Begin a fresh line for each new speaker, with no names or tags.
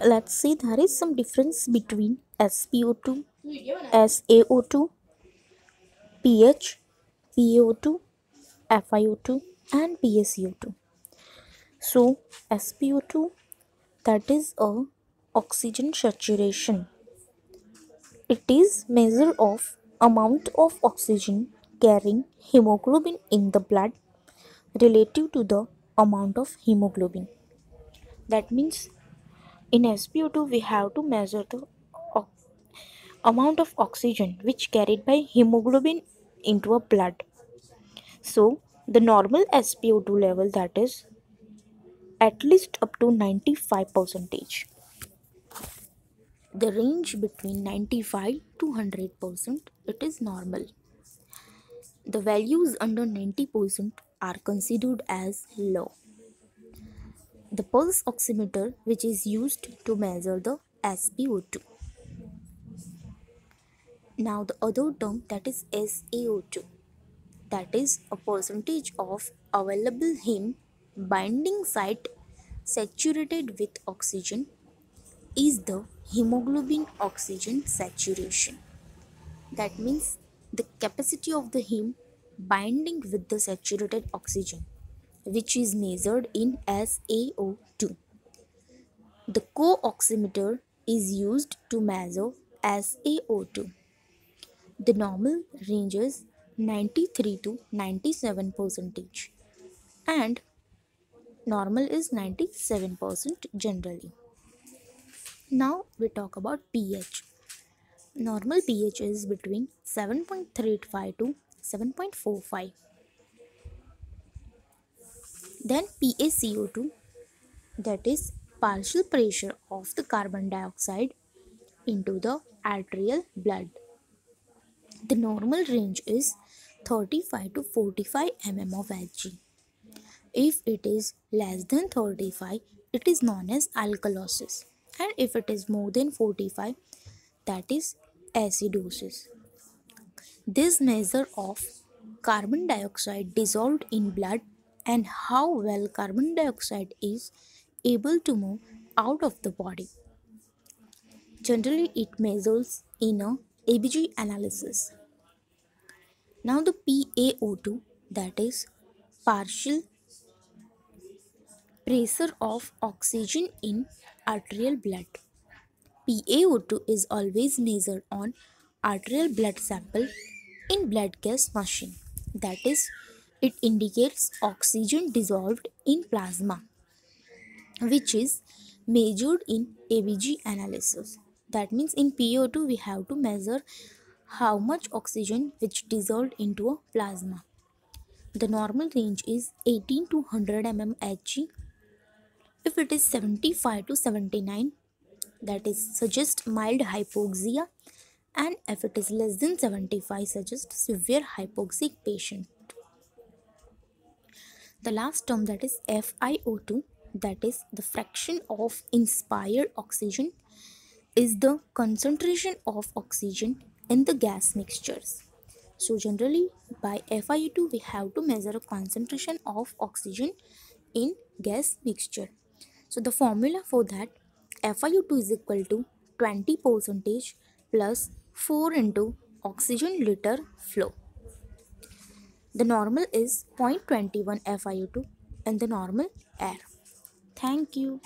let's see there is some difference between SpO2, SaO2, pH, PaO2, FiO2 and PaCO2. So SpO2, that is a oxygen saturation. It is measure of amount of oxygen carrying hemoglobin in the blood relative to the amount of hemoglobin. That means in SpO2 we have to measure the o- amount of oxygen which carried by hemoglobin into a blood. So the normal SpO2 level, that is at least up to 95 percentage. The range between 95 to 100% it is normal. The values under 90% are considered as low. The pulse oximeter, which is used to measure the SpO2. Now the other term, that is SaO2, that is a percentage of available heme binding site saturated with oxygen, is the hemoglobin oxygen saturation. That means the capacity of the heme binding with the saturated oxygen, which is measured in SaO2. The co-oximeter is used to measure SaO2. The normal ranges 93 to 97 percentage and normal is 97% generally. Now we talk about pH. Normal pH is between 7.35 to 7.45. Then PaCO2, that is partial pressure of the carbon dioxide into the arterial blood. The normal range is 35 to 45 mm of Hg. If it is less than 35, it is known as alkalosis, and if it is more than 45, that is acidosis. This measure of carbon dioxide dissolved in blood and how well carbon dioxide is able to move out of the body. Generally, it measures in a ABG analysis. Now the PaO2, that is partial pressure of oxygen in arterial blood. PaO2 is always measured on arterial blood sample in blood gas machine. That is, it indicates oxygen dissolved in plasma, which is measured in ABG analysis. That means in PaO2 we have to measure how much oxygen which dissolved into a plasma. The normal range is 18 to 100 mm Hg. If it is 75 to 79, that is suggest mild hypoxia, and if it is less than 75, suggest severe hypoxic patient. The last term, that is FiO2, that is the fraction of inspired oxygen, is the concentration of oxygen in the gas mixtures. So generally by FiO2 we have to measure a concentration of oxygen in gas mixture. So the formula for that, FiO2 is equal to 20 percentage plus 4 into oxygen liter flow. The normal is 0.21 FiO2 in the normal air. Thank you.